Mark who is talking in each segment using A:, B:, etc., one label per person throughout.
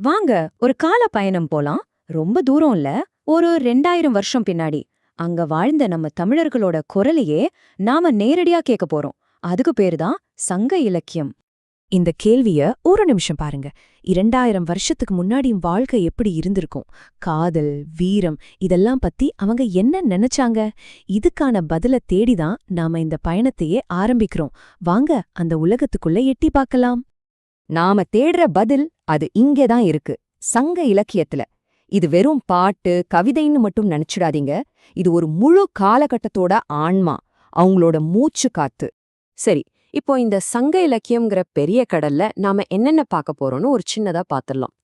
A: வாங்க ஒரு கால பயணம் போலாம். ரொம்ப தூரம் இல்ல, ஒரு 2000 வருஷம் பின்னாடி. அங்க வாழ்ந்த நம்ம தமிழர்களோட குரலையே நாம நேரடியா கேட்க போறோம். அதுக்கு பேருதான் சங்க இலக்கியம்.
B: இந்த கேள்விய ஒரு நிமிஷம் பாருங்க. 2000 வருஷத்துக்கு முன்னாடியும் வாழ்க்கை எப்படி இருந்திருக்கும்? காதல், வீரம் இதெல்லாம் பத்தி அவங்க என்ன நினைச்சாங்க? இதுக்கான பதில தேடிதான் நாம இந்த பயணத்தையே ஆரம்பிக்கிறோம். வாங்க அந்த உலகத்துக்குள்ள எட்டி பார்க்கலாம்.
A: நாம தேடுற பதில் அது இங்கேதான் இருக்கு, சங்க இலக்கியத்துல. இது வெறும் பாட்டு, கவிதைன்னு மட்டும் நினைச்சிடாதீங்க. இது ஒரு முழு காலகட்டத்தோட ஆன்மா, அவங்களோட மூச்சு காத்து. சரி, இப்போ இந்த சங்க இலக்கியம்ங்கிற பெரிய கடல்ல நாம என்னென்ன பார்க்க போறோம்னு ஒரு சின்னதா பார்த்துடலாம்.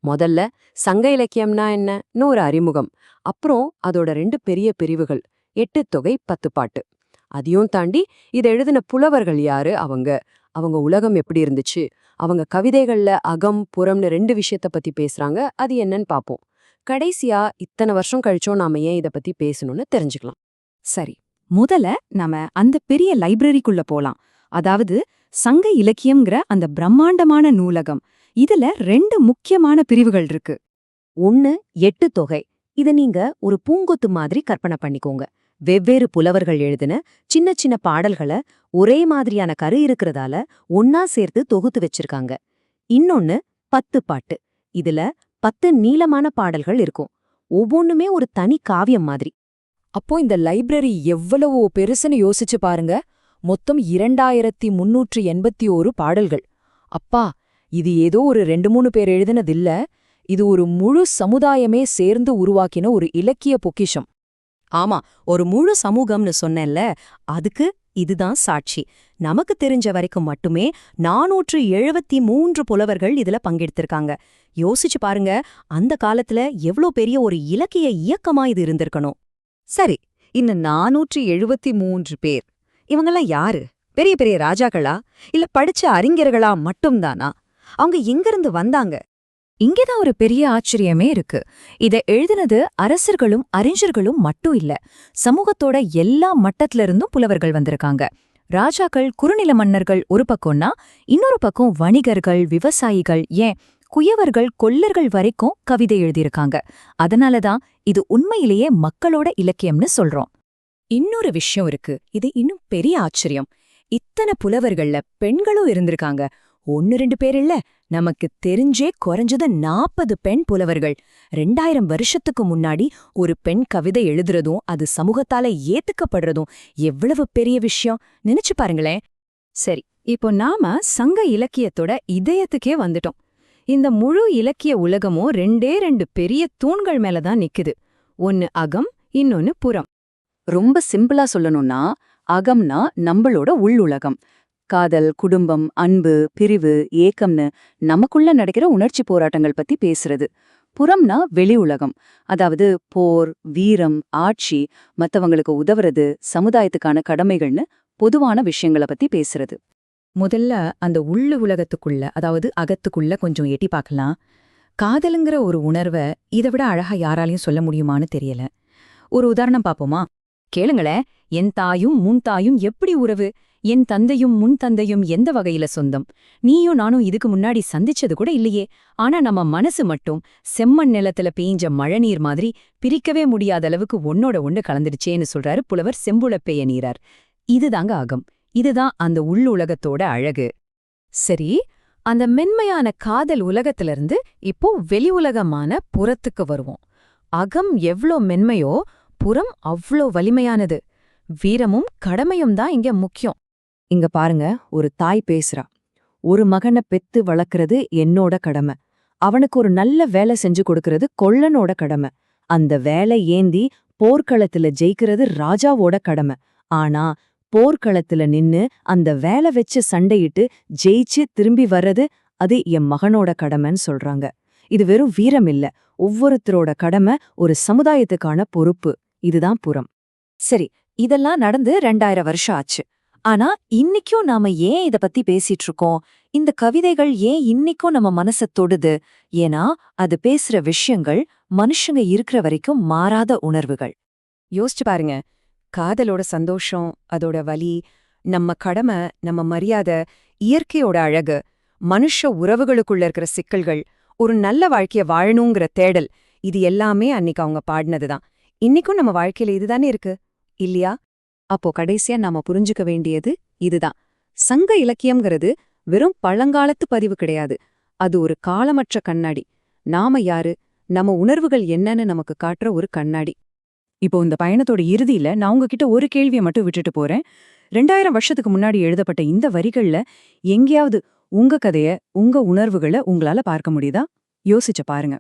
A: முதல்ல சங்க இலக்கியம்னா என்னன்னு ஒரு அறிமுகம். அப்புறம் அதோட 2 பெரிய பிரிவுகள், 8 தொகை 10 பாட்டு. அதையும் தாண்டி இதை எழுதின புலவர்கள் யாரு, அவங்க உலகம் எப்படி இருந்துச்சு, அவங்க கவிதைகள்ல அகம் புறம்னு 2 விஷயத்த பத்தி பேசுறாங்க, அது என்னன்னு பாப்போம். கடைசியா இத்தனை வருஷம் கழிச்சோம் நாம ஏன் இத பத்தி பேசணும்னு தெரிஞ்சுக்கலாம்.
B: சரி, முதல்ல நாம அந்த பெரிய லைப்ரரிக்குள்ள போலாம். அதாவது சங்க இலக்கியம்ங்கிற அந்த பிரம்மாண்டமான நூலகம். இதுல 2 முக்கியமான பிரிவுகள் இருக்கு.
A: ஒன்னு 8 தொகை. இத நீங்க ஒரு பூங்கொத்து மாதிரி கற்பனை பண்ணிக்கோங்க. வெவ்வேறு புலவர்கள் எழுதின சின்ன சின்ன பாடல்களை ஒரே மாதிரியான கரு இருக்கிறதால ஒன்னா சேர்த்து தொகுத்து வச்சிருக்காங்க. இன்னொன்னு 10 பாட்டு. இதுல 10 நீளமான பாடல்கள் இருக்கும். ஒவ்வொன்னுமே ஒரு தனி காவியம் மாதிரி.
B: அப்போ இந்த லைப்ரரி எவ்வளவோ பெருசுன்னு யோசிச்சு பாருங்க. மொத்தம் 2381 பாடல்கள். அப்பா, இது ஏதோ ஒரு 2-3 பேர் எழுதினதில்ல. இது ஒரு முழு சமுதாயமே சேர்ந்து உருவாக்கின ஒரு இலக்கிய பொக்கிஷம்.
A: ஆமா, ஒரு முழு சமூகம்னு சொன்னேன்ல, அதுக்கு இதுதான் சாட்சி. நமக்கு தெரிஞ்ச வரைக்கும் மட்டுமே 473 புலவர்கள் இதுல பங்கெடுத்திருக்காங்க. யோசிச்சு பாருங்க, அந்த காலத்துல எவ்ளோ பெரிய ஒரு இலக்கிய இயக்கமா இது இருந்திருக்கணும். சரி, இந்த 473 பேர், இவங்கெல்லாம் யாரு? பெரிய பெரிய ராஜாக்களா, இல்ல படிச்ச அறிஞர்களா மட்டும்தானா? அவங்க எங்கிருந்து வந்தாங்க?
B: இங்கேதான் ஒரு பெரிய ஆச்சரியமே இருக்கு. இத எழுதினது அரசர்களும் அறிஞர்களும் மட்டும் இல்ல, சமூகத்தோட எல்லா மட்டத்துல இருந்தும் புலவர்கள் வந்திருக்காங்க. ராஜாக்கள், குறுநில மன்னர்கள் ஒரு பக்கம்னா, இன்னொரு பக்கம் வணிகர்கள், விவசாயிகள், ஏன் குயவர்கள், கொல்லர்கள் வரைக்கும் கவிதை எழுதியிருக்காங்க. அதனாலதான் இது உண்மையிலேயே மக்களோட இலக்கியம்னு சொல்றோம். இன்னொரு விஷயம் இருக்கு, இது இன்னும் பெரிய ஆச்சரியம். இத்தனை புலவர்கள்ல பெண்களும் இருந்திருக்காங்க. 1-2 பேர் இல்ல, நமக்கு தெரிஞ்சே குறைஞ்சது 40 பெண் புலவர்கள். 2000 வருஷத்துக்கு முன்னாடி ஒரு பெண் கவிதை எழுதுறதும் அது சமூகத்தால ஏத்துக்கப்படுறதும் எவ்வளவு பெரிய விஷயம் நினைச்சு பாருங்களேன்.
A: சரி, இப்போ நாம சங்க இலக்கியத்தோட இதயத்துக்கே வந்துட்டோம். இந்த முழு இலக்கிய உலகமும் 2 பெரிய தூண்கள் மேலதான் நிக்குது. ஒன்னு அகம், இன்னொன்னு புறம். ரொம்ப சிம்பிளா சொல்லணும்னா, அகம்னா நம்மளோட உள்ளுலகம். காதல், குடும்பம், அன்பு, பிரிவு, ஏக்கம்னு நமக்குள்ள நடக்கிற உணர்ச்சி போராட்டங்கள் பத்தி பேசுறது. புறம்னா வெளி உலகம். அதாவது போர், வீரம், ஆட்சி, மத்தவங்களுக்கு உதவுறது, சமுதாயத்துக்கான கடமைகள்னு பொதுவான விஷயங்கள பத்தி பேசுறது.
B: முதல்ல அந்த உள்ளு உலகத்துக்குள்ள, அதாவது அகத்துக்குள்ள கொஞ்சம் எட்டி பார்க்கலாம். காதலுங்கிற ஒரு உணர்வை இதை விட அழகா யாராலையும் சொல்ல முடியுமான்னு தெரியல. ஒரு உதாரணம் பாப்போமா? கேளுங்களேன். என் தாயும் முன் தாயும் எப்படி உறவு, என் தந்தையும் முன் தந்தையும் எந்த வகையில சொந்தம், நீயும் நானும் இதுக்கு முன்னாடி சந்திச்சது கூட இல்லையே, ஆனா நம்ம மனசு மட்டும் செம்மண் நிலத்துல பெய்ஞ்ச மழைநீர் மாதிரி பிரிக்கவே முடியாத அளவுக்கு ஒன்னோட ஒண்ணு கலந்துடுச்சேன்னு சொல்றாரு புலவர் செம்புலப்பெய நீரார். இதுதாங்க அகம். இதுதான் அந்த உள்ளுலகத்தோட அழகு. சரி, அந்த மென்மையான காதல் உலகத்திலிருந்து இப்போ வெளி உலகமான புறத்துக்கு வருவோம். அகம் எவ்ளோ மென்மையோ புறம் அவ்ளோ வலிமையானது. வீரமும் கடமையும் தான் இங்க முக்கியம்.
A: இங்க பாருங்க, ஒரு தாய் பேசுறா. ஒரு மகனை பெத்து வளர்க்கறது என்னோட கடமை. அவனுக்கு ஒரு நல்ல வேலை செஞ்சு கொடுக்கறது கொள்ளனோட கடமை. அந்த வேலை ஏந்தி போர்க்களத்துல ஜெயிக்கிறது ராஜாவோட கடமை. ஆனா போர்க்களத்துல நின்னு அந்த வேலை வச்சு சண்டையிட்டு ஜெயிச்சு திரும்பி வர்றது அது என் மகனோட கடமைன்னு சொல்றாங்க. இது வெறும் வீரம் இல்ல, ஒவ்வொருத்தரோட கடமை, ஒரு சமுதாயத்துக்கான பொறுப்பு. இதுதான் புறம். சரி, இதெல்லாம் நடந்து 2000 வருஷம் ஆச்சு. ஆனா இன்னைக்கும் நாம ஏன் இத பத்தி பேசிட்டு இருக்கோம்? இந்த கவிதைகள் ஏன் இன்னைக்கும் நம்ம மனச தொடுது? ஏன்னா அது பேசுற விஷயங்கள் மனுஷங்க இருக்கிற வரைக்கும் மாறாத உணர்வுகள். யோசிச்சு பாருங்க. காதலோட சந்தோஷம், அதோட வலி, நம்ம கடமை, நம்ம மரியாதை, இயற்கையோட அழகு, மனுஷ உறவுகளுக்குள்ள இருக்கிற சிக்கல்கள், ஒரு நல்ல வாழ்க்கைய வாழணுங்கிற தேடல், இது எல்லாமே அன்னைக்கு அவங்க பாடினதுதான். இன்னைக்கும் நம்ம வாழ்க்கையில இதுதானே இருக்கு, இல்லையா? அப்போ கடைசியா நாம புரிஞ்சுக்க வேண்டியது இதுதான். சங்க இலக்கியம்ங்கிறது வெறும் பழங்காலத்து பதிவு கிடையாது. அது ஒரு காலமற்ற கண்ணாடி. நாம யாரு, நம்ம உணர்வுகள் என்னன்னு நமக்கு காட்டுற ஒரு கண்ணாடி.
B: இப்போ இந்த பயணத்தோட இறுதியில நான் உங்ககிட்ட ஒரு கேள்வியை மட்டும் விட்டுட்டு போறேன். 2000 வருஷத்துக்கு முன்னாடி எழுதப்பட்ட இந்த வரிகள்ல எங்கேயாவது உங்க கதைய, உங்க உணர்வுகள உங்களால பார்க்க முடியுதா? யோசிச்சு பாருங்க.